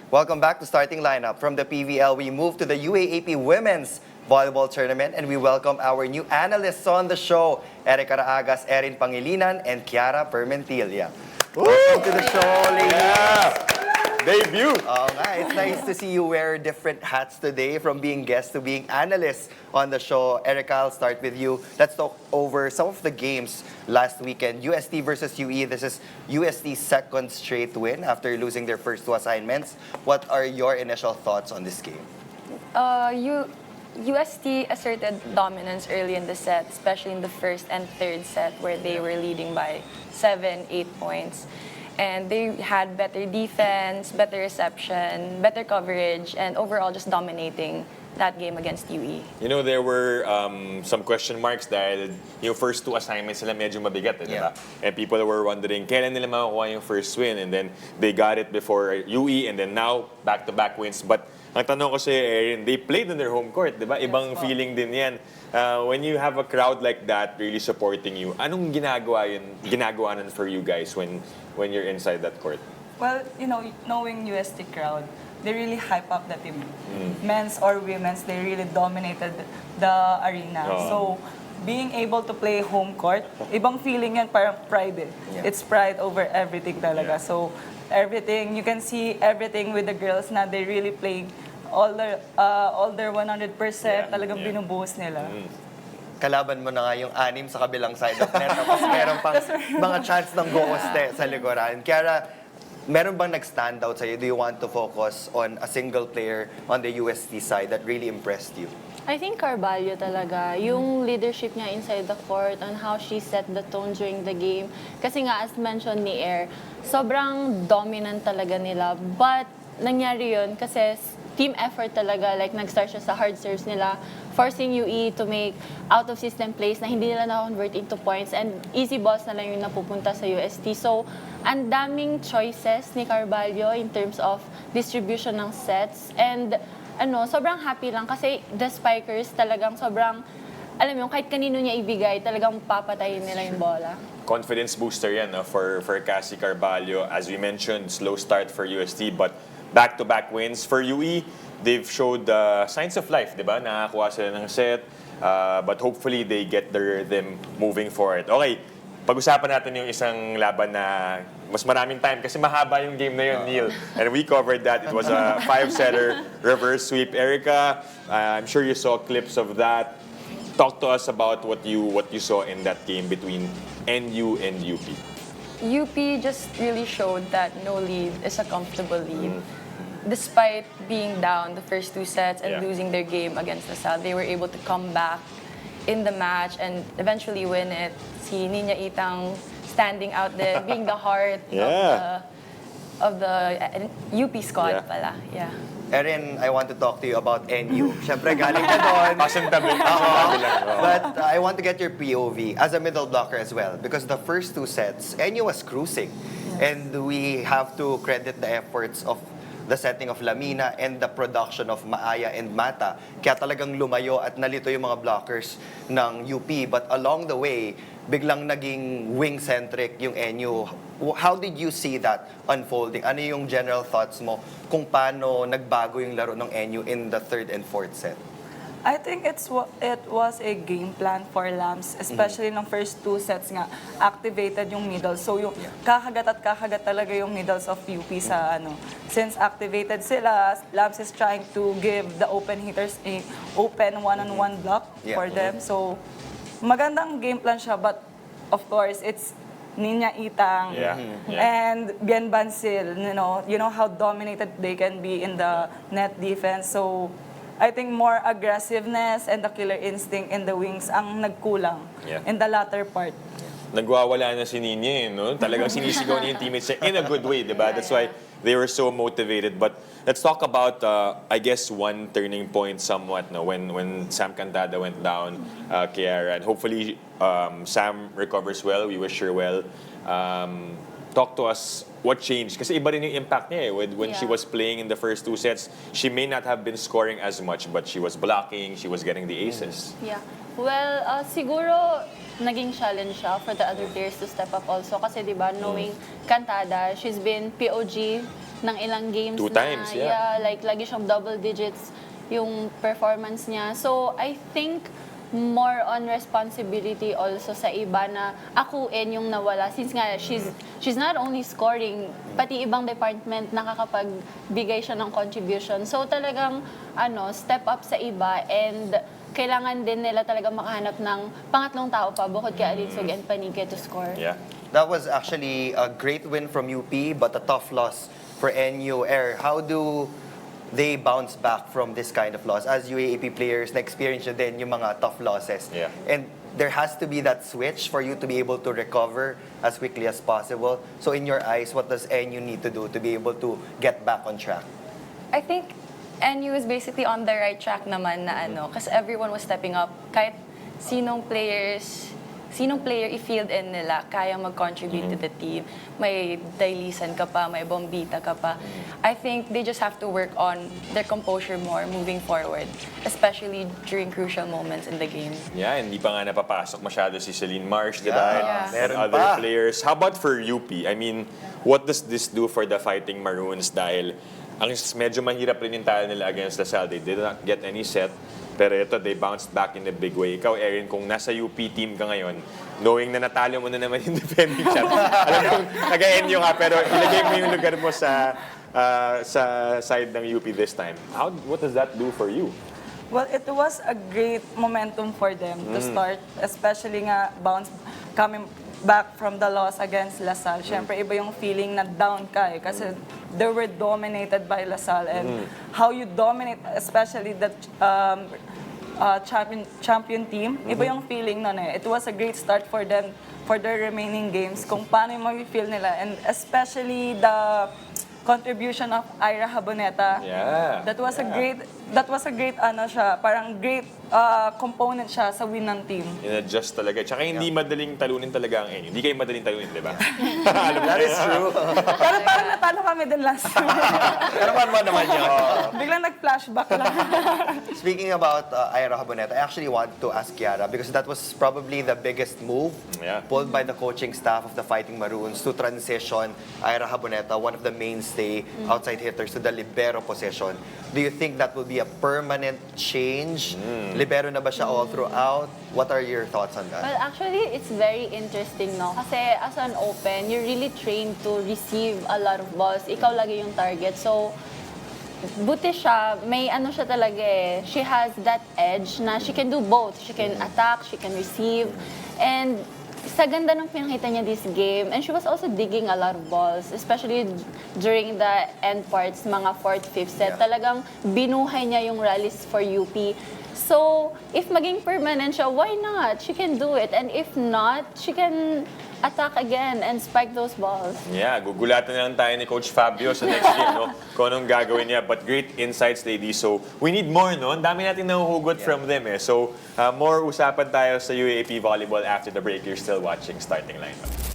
Welcome back to Starting Lineup. From the PVL, we move to the UAAP Women's Volleyball Tournament and we welcome our new analysts on the show, Erika Raagas, Erin Pangilinan, and Chiara Permentilla. Welcome to the show, ladies. Yeah. Debut! It's nice to see you wear different hats today, from being guests to being analysts on the show. Erika, I'll start with you. Let's talk over some of the games last weekend. UST versus UE. This is UST's second straight win after losing their first two assignments. What are your initial thoughts on this game? UST asserted dominance early in the set, especially in the first and third set where they were leading by 7, 8 points. And they had better defense, better reception, better coverage, and overall just dominating that game against UE. You know, there were some question marks dahil yung first two assignments nila medyo mabigat, diba? And people were wondering, kailan nila makukuha yung first win? And then they got it before UE, and then now back-to-back wins. But ang tanong ko sa Erin, they played in their home court, diba? Ibang feeling din yan. When you have a crowd like that really supporting you, anong ginagawa nun for you guys when you're inside that court? Well, you know, knowing UST crowd, they really hype up the team. Men's or women's, they really dominated the arena. So, being able to play home court, ibang feeling yan, parang pride eh. It's pride over everything talaga. So, everything, you can see everything with the girls na they really playing all their 100%, talagang binubuhos nila. Kalaban mo na nga yung 6 sa kabilang side of net. Tapos meron pang mga chance ng gooste sa likuran. Chiara, meron bang nag-stand out sa'yo? Do you want to focus on a single player on the UST side that really impressed you? I think Carvalho talaga, yung leadership niya inside the court and how she set the tone during the game. Kasi nga, as mentioned ni Air, sobrang dominant talaga nila. But nangyari yun kasi team effort talaga, like nag-start siya sa hard serves nila, forcing UE to make out-of-system plays na hindi nila na-convert into points, and easy balls na lang yung napupunta sa UST. So, ang daming choices ni Carvalho in terms of distribution ng sets, and sobrang happy lang kasi the spikers talagang sobrang, alam mo, kahit kanino niya ibigay, talagang papatayin nila yung bola. Confidence booster yan for Cassie Carvalho. As we mentioned, slow start for UST, but back-to-back wins for UE. They've showed signs of life, di ba? Nakakuha sila ng set, but hopefully they get them moving forward. Okay, pag-usapan natin yung isang laban na mas maraming time kasi mahaba yung game na yun, Neil. And we covered that. It was a 5-setter reverse sweep. Erika, I'm sure you saw clips of that. Talk to us about what you saw in that game between NU and UP. UP just really showed that no lead is a comfortable lead. Despite being down the first 2 sets and losing their game against LaSalle, they were able to come back in the match and eventually win it. Si Niña Itang standing out there, being the heart of the UP squad pala. Yeah. Erin, I want to talk to you about NU. Siyempre, galing ka doon. Pasuntabi. But I want to get your POV as a middle blocker as well, because the first 2 sets, NU was cruising. And we have to credit the efforts of the setting of Lamina and the production of Maaya and Mata. Kaya talagang lumayo at nalito yung mga blockers ng UP. But along the way, biglang naging wing-centric yung NU. How did you see that unfolding? Ano yung general thoughts mo kung paano nagbago yung laro ng NU in the 3rd and 4th set? I think it was a game plan for Lams, especially ng first 2 sets nga, activated yung middle. So yung kakagat talaga yung middles of UP sa Since activated sila, Lams is trying to give the open hitters a open one-on-one block for them. So magandang game plan siya, but of course, it's Niña Itang and Gen Bansil. You know how dominated they can be in the net defense. So I think more aggressiveness and the killer instinct in the wings ang nagkulang in the latter part. Nagwawala na si Ninya, no? Talagang sinisigaw niya yung teammates niya in a good way, diba? That's why they were so motivated. But let's talk about, I guess, one turning point somewhat, no? When Sam Cantada went down, Chiara, and hopefully Sam recovers well. We wish her well. Talk to us, what changed? Kasi iba rin yung impact niya when she was playing in the first 2 sets. She may not have been scoring as much, but she was blocking, she was getting the aces. Yeah. Well, siguro naging challenge siya for the other players to step up also. Kasi diba, knowing Cantada, she's been POG ng ilang games 2 na. times, yeah. Like lagi siyang double digits yung performance niya. So, I think more on responsibility also sa iba na akuin yung nawala since nga she's not only scoring pati ibang department nakakapagbigay siya ng contribution. So talagang step up sa iba and kailangan din nila talaga makahanap ng pangatlong tao pa bukod kay Alinsug and Panique to score. Yeah. That was actually a great win from UP, but a tough loss for NU. How do they bounce back from this kind of loss? As UAAP players, na-experience nyo din yung mga tough losses. Yeah. And there has to be that switch for you to be able to recover as quickly as possible. So in your eyes, what does NU need to do to be able to get back on track? I think NU is basically on the right track naman na kasi everyone was stepping up. Kahit sinong player i-field in nila, kaya mag-contribute to the team. May Dailisan ka pa, may Bombita ka pa. I think they just have to work on their composure more moving forward, especially during crucial moments in the game. Yeah, hindi pa nga napapasok masyado si Celine Marsh, di ba? Yeah. And Meron other pa. players. How about for UP? I mean, what does this do for the Fighting Maroons? Dahil ang medyo mahirap rin yung talo nila against LaSalle. They did not get any set. Pero ito, they bounced back in a big way. Ikaw, Erin, kung nasa UP team ka ngayon, knowing na natalo mo na naman yung defending champ, alam kong nag-NU ka, pero ilagay mo yung lugar mo sa side ng UP this time. What does that do for you? Well, it was a great momentum for them to start, especially nga coming back from the loss against LaSalle. Siyempre, iba yung feeling na down ka kasi they were dominated by LaSalle and how you dominate, especially the champion team, iba yung feeling nun eh. It was a great start for them for their remaining games, kung paano yung mag-feel nila and especially the contribution of Ira Haboneta. Yeah. That was a great parang great component siya sa win ng team. In-adjust talaga. Tsaka hindi madaling talunin talaga ang NU. Hindi kayo madaling talunin, di ba? That is true. Pero parang natalo kami din last week. Pero paano naman yun? Biglang nag-flashback lang. Speaking about Ira Haboneta, I actually want to ask Chiara because that was probably the biggest move pulled by the coaching staff of the Fighting Maroons to transition Ira Haboneta, one of the mainstay outside hitters, to the libero position. Do you think that will be a permanent change? Libero na ba siya all throughout? What are your thoughts on that? Well, actually, it's very interesting, no? Kasi as an open, you're really trained to receive a lot of balls. Ikaw lagi yung target. So, buti siya, may siya talaga eh. She has that edge na she can do both. She can attack, she can receive. And sa ganda ng pinakita niya this game, and she was also digging a lot of balls, especially during the end parts, mga 4th, 5th set. Yeah. Talagang binuhay niya yung rallies for UP. So, if maging permanent siya, why not? She can do it. And if not, she can attack again and spike those balls. Yeah, gugulatan na lang tayo ni Coach Fabio sa next game, no? Kung anong gagawin niya. But great insights, ladies. So, we need more, no? Ang dami natin nahuhugot from them, eh. So, more usapan tayo sa UAAP Volleyball after the break. You're still watching Starting Lineup.